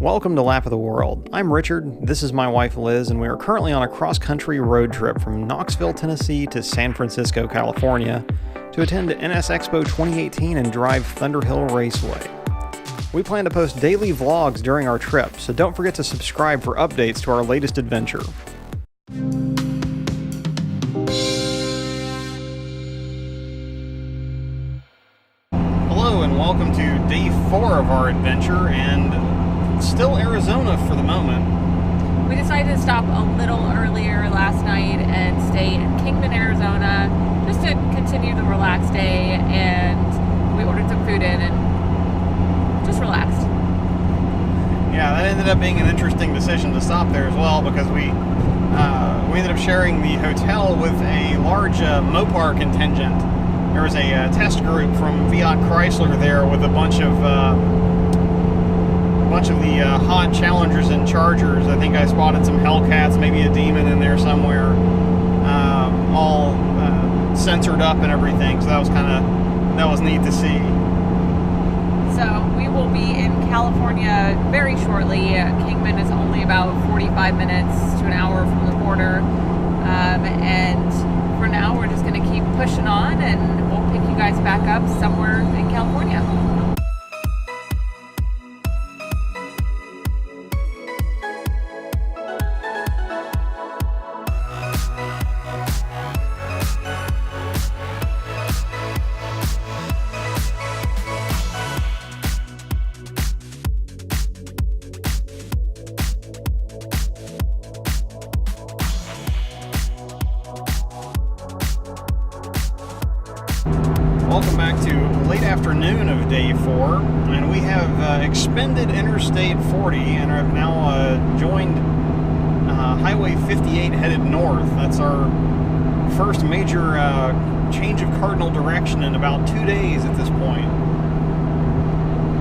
Welcome to Lap of the World. I'm Richard, this is my wife Liz, and we are currently on a cross-country road trip from Knoxville, Tennessee to San Francisco, California to attend NSXPO 2018 and drive Thunderhill Raceway. We plan to post daily vlogs during our trip, so don't forget to subscribe for updates to our latest adventure. Hello and welcome to day 4 of our adventure, and still Arizona for the moment. We decided to stop a little earlier last night and stay in Kingman, Arizona, just to continue the relaxed day, and we ordered some food in and just relaxed. Yeah, that ended up being an interesting decision to stop there as well, because we ended up sharing the hotel with a large Mopar contingent. There was a test group from Fiat Chrysler there with a bunch of the hot Challengers and Chargers. I think I spotted some Hellcats, maybe a Demon in there somewhere, all censored up and everything. So that was neat to see. So we will be in California very shortly. Kingman is only about 45 minutes to an hour from the border, and for now we're just going to keep pushing on, and we'll pick you guys back up somewhere in California. Welcome back to late afternoon of day 4, and we have expended Interstate 40 and have now joined Highway 58 headed north. That's our first major change of cardinal direction in about 2 days at this point.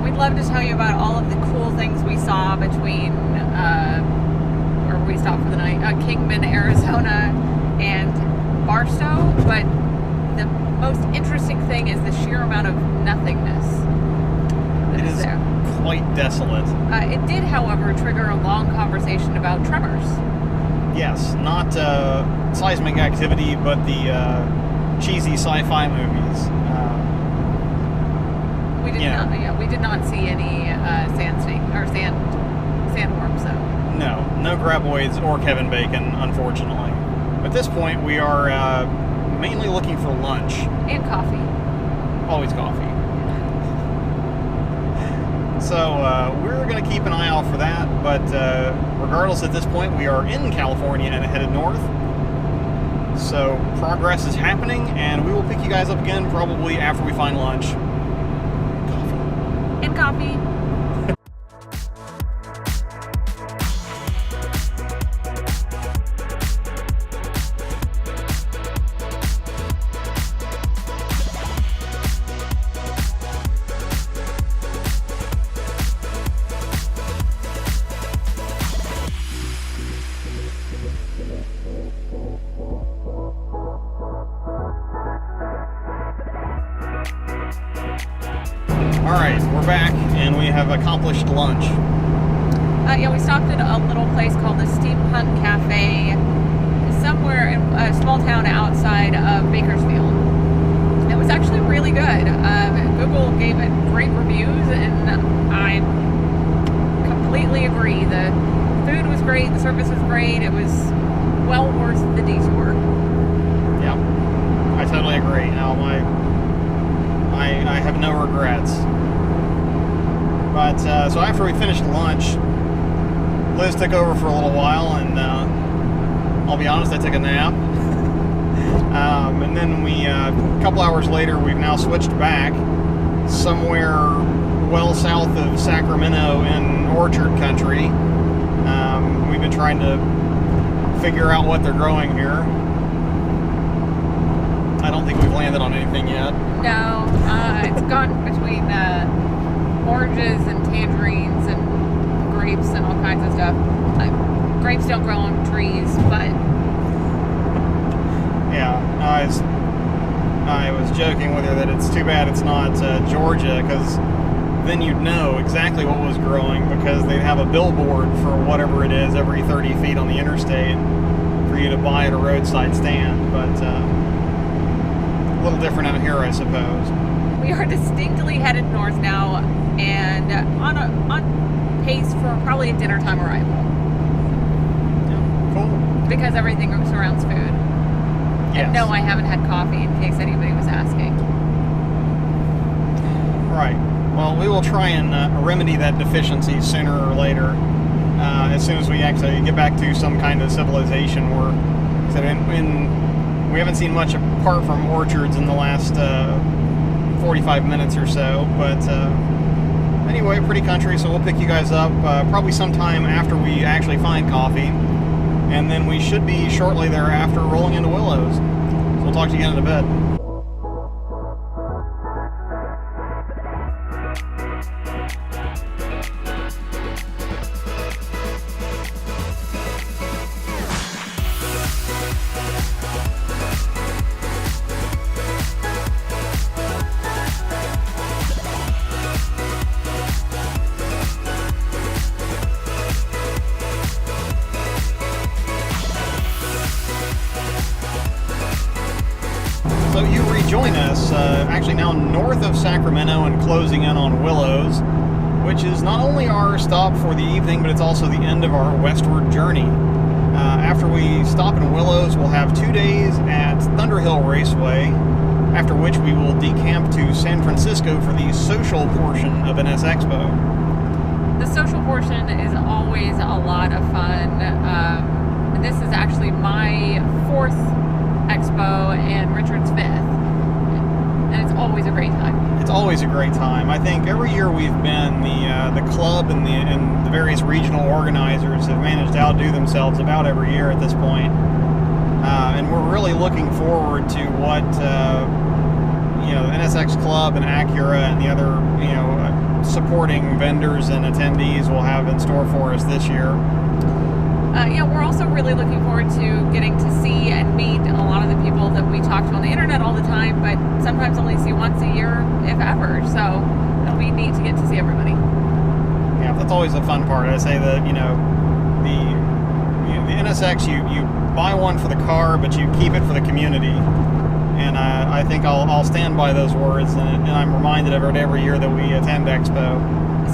We'd love to tell you about all of the cool things we saw between where we stopped for the night, Kingman, Arizona and Barstow, but the most interesting thing is the sheer amount of nothingness that is there. Quite desolate. It did, however, trigger a long conversation about tremors. Yes, not seismic activity, but the cheesy sci-fi movies. We did not see any sandworms, though. No graboids or Kevin Bacon, unfortunately. At this point, we are mainly looking for lunch. And coffee. Always coffee. So we're going to keep an eye out for that, but regardless, at this point, we are in California and headed north. So progress is happening, and we will pick you guys up again probably after we find lunch. Coffee. And coffee. Alright, we're back, and we have accomplished lunch. We stopped at a little place called the Steampunk Cafe, somewhere in a small town outside of Bakersfield. It was actually really good. Google gave it great reviews, and I completely agree. The food was great, the service was great, it was well worth the detour. Yep, I totally agree. Now, I have no regrets. But, so after we finished lunch, Liz took over for a little while, and I'll be honest, I took a nap. And then a couple hours later, we've now switched back somewhere well south of Sacramento in orchard country. We've been trying to figure out what they're growing here. I don't think we've landed on anything yet. No, it's gone between oranges and tangerines and grapes and all kinds of stuff. Grapes don't grow on trees, but... Yeah, I was joking with her that it's too bad it's not Georgia, because then you'd know exactly what was growing, because they'd have a billboard for whatever it is every 30 feet on the interstate for you to buy at a roadside stand. But a little different out here, I suppose. We are distinctly headed north now, and on pace for probably a dinner time arrival. Yeah, cool. Because everything surrounds food. Yes. And no, I haven't had coffee, in case anybody was asking. Right. Well, we will try and remedy that deficiency sooner or later, as soon as we actually get back to some kind of civilization. We haven't seen much apart from orchards in the last 45 minutes or so, but anyway, pretty country, so we'll pick you guys up probably sometime after we actually find coffee, and then we should be shortly thereafter rolling into Willows. So we'll talk to you again in a bit. So you rejoin us, actually now north of Sacramento and closing in on Willows, which is not only our stop for the evening, but it's also the end of our westward journey. After we stop in Willows, we'll have 2 days at Thunderhill Raceway, after which we will decamp to San Francisco for the social portion of NSXPO. The social portion is always a lot of fun. This is actually my 4th Expo and Richard's 5th, and it's always a great time. It's always a great time. I think every year we've been, the club and the various regional organizers have managed to outdo themselves about every year at this point. And we're really looking forward to what the NSX Club and Acura and the other supporting vendors and attendees will have in store for us this year. We're also really looking forward to getting to see and meet a lot of the people that we talk to on the internet all the time, but sometimes only see once a year, if ever. So it'll be neat to get to see everybody. Yeah, that's always the fun part. I say that the NSX, you buy one for the car, but you keep it for the community. And I think I'll stand by those words, and I'm reminded of it every year that we attend Expo.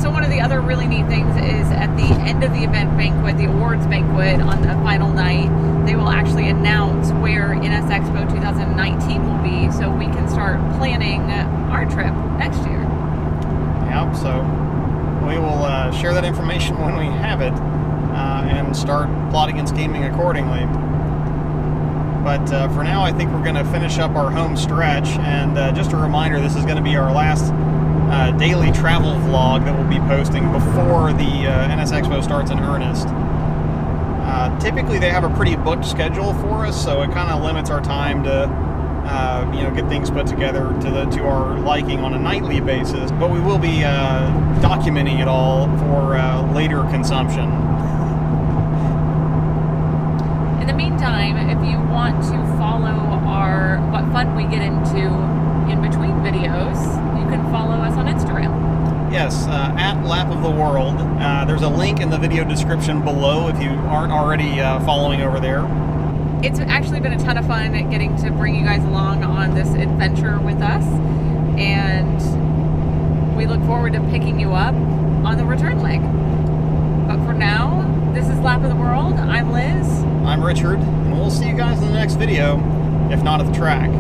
So one of the other really neat things is at the end of the event banquet, the awards banquet on the final night, they will actually announce where NSXPO 2019 will be, so we can start planning our trip next year. Yep, so we will share that information when we have it, and start plotting and scheming accordingly. But for now, I think we're going to finish up our home stretch, and just a reminder, this is going to be our last daily travel vlog that we'll be posting before the NSXPO starts in earnest. Typically they have a pretty booked schedule for us, so it kind of limits our time to get things put together to our liking on a nightly basis, but we will be documenting it all for later consumption. In the meantime, if you want to follow what fun we get into in between videos, you can follow us on Instagram. Yes, at Lap of the World. There's a link in the video description below if you aren't already following over there. It's actually been a ton of fun getting to bring you guys along on this adventure with us, and we look forward to picking you up on the return leg. But for now, this is Lap of the World. I'm Liz. I'm Richard, and we'll see you guys in the next video, if not at the track.